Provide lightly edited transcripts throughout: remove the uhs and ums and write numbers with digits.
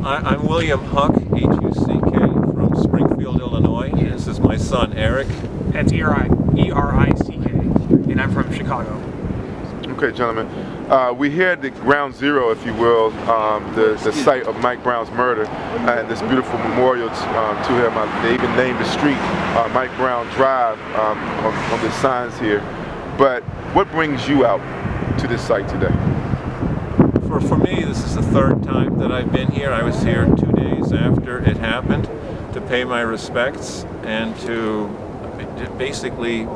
I'm William Huck, H-U-C-K, from Springfield, Illinois. This is my son, Eric. That's E-R-I-C-K, and I'm from Chicago. Okay, gentlemen. We're here at the ground zero, if you will, the site of Mike Brown's murder, and this beautiful memorial to him. They even named the street Mike Brown Drive on the signs here. But what brings you out to this site today? For me, this is the third time that I've been here. I was here 2 days after it happened to pay my respects and to basically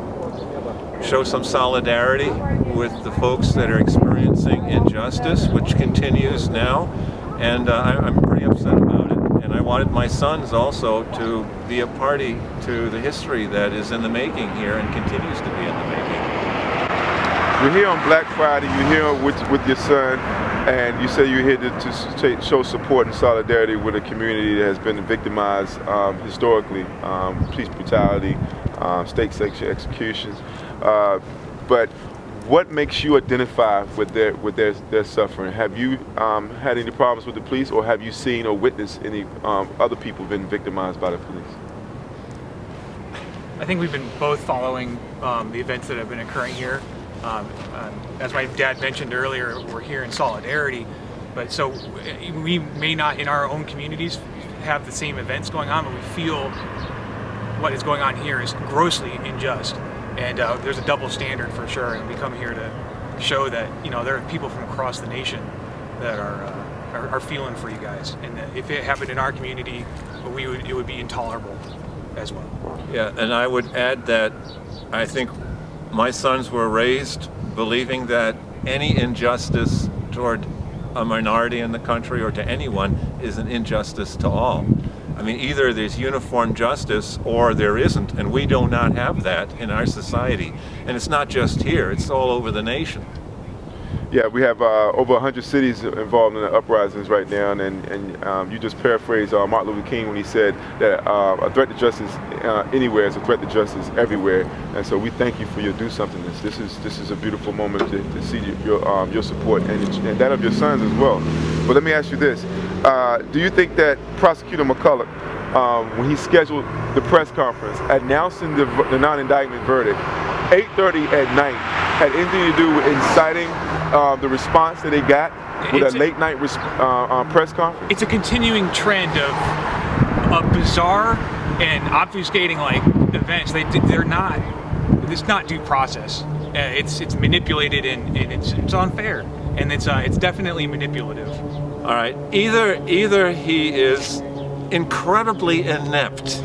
show some solidarity with the folks that are experiencing injustice, which continues now. And I'm pretty upset about it. And I wanted my sons also to be a party to the history that is in the making here and continues to be in the making. You're here on Black Friday, you're here with your son, and you say you're here to show support and solidarity with a community that has been victimized historically, police brutality, state sexual executions. But what makes you identify with their suffering? Have you had any problems with the police, or have you seen or witnessed any other people been victimized by the police? I think we've been both following the events that have been occurring here. As my dad mentioned earlier, we're here in solidarity, but so we may not in our own communities have the same events going on, but we feel what is going on here is grossly unjust, and there's a double standard for sure, and we come here to show that, you know, there are people from across the nation that are feeling for you guys, and that if it happened in our community, it would be intolerable as well. Yeah, and I would add that I think my sons were raised believing that any injustice toward a minority in the country or to anyone is an injustice to all. I mean, either there's uniform justice or there isn't, and we do not have that in our society. And it's not just here, it's all over the nation. Yeah, we have over 100 cities involved in the uprisings right now, and you just paraphrased Martin Luther King when he said that a threat to justice anywhere is a threat to justice everywhere. And so we thank you for your do somethingness. This is a beautiful moment to see your support and that of your sons as well. But let me ask you this: do you think that Prosecutor McCulloch, when he scheduled the press conference announcing the non-indictment verdict, 8:30 at night, had anything to do with inciting the response that they got with a late night press conference? It's a continuing trend of bizarre and obfuscating like events. It's not due process. It's manipulated and it's unfair, and it's definitely manipulative. All right, either he is incredibly inept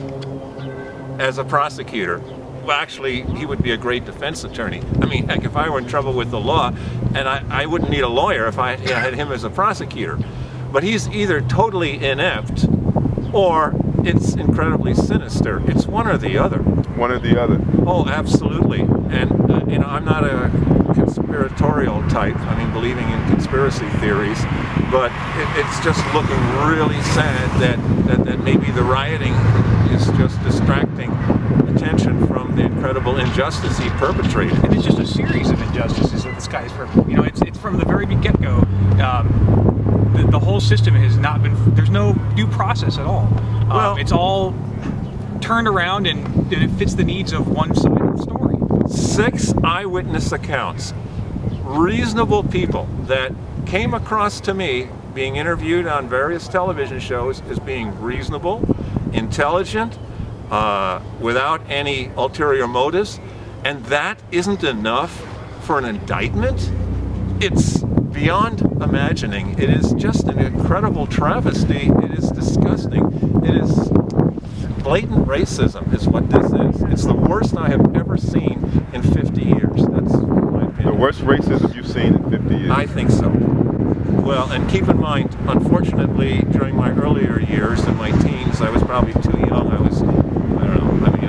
as a prosecutor. Well, actually, he would be a great defense attorney. I mean, heck, if I were in trouble with the law, and I wouldn't need a lawyer if I had him as a prosecutor. But he's either totally inept, or it's incredibly sinister. It's one or the other. One or the other. Oh, absolutely. And, you know, I'm not a conspiratorial type, I mean, believing in conspiracy theories, but it's just looking really sad that maybe the rioting is just distracting attention from the incredible injustice he perpetrated. And it's just a series of injustices that this guy is perpetrating. You know, it's from the very get-go. The whole system has not been, there's no due process at all. Well, it's all turned around and it fits the needs of one side of the story. 6 eyewitness accounts, reasonable people that came across to me being interviewed on various television shows as being reasonable, intelligent, without any ulterior motives, and that isn't enough for an indictment? It's beyond imagining. It is just an incredible travesty. It is disgusting. It is blatant racism is what this is. It's the worst I have ever seen in 50 years. That's my opinion. The worst racism you've seen in 50 years? I think so. Well, and keep in mind, unfortunately, during my earlier years, in my teens, I was probably too young.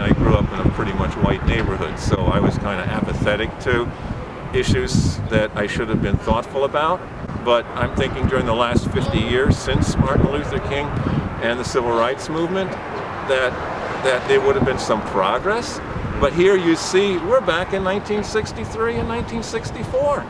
I grew up in a pretty much white neighborhood, so I was kind of apathetic to issues that I should have been thoughtful about. But I'm thinking during the last 50 years, since Martin Luther King and the Civil Rights Movement, that there would have been some progress. But here you see, we're back in 1963 and 1964.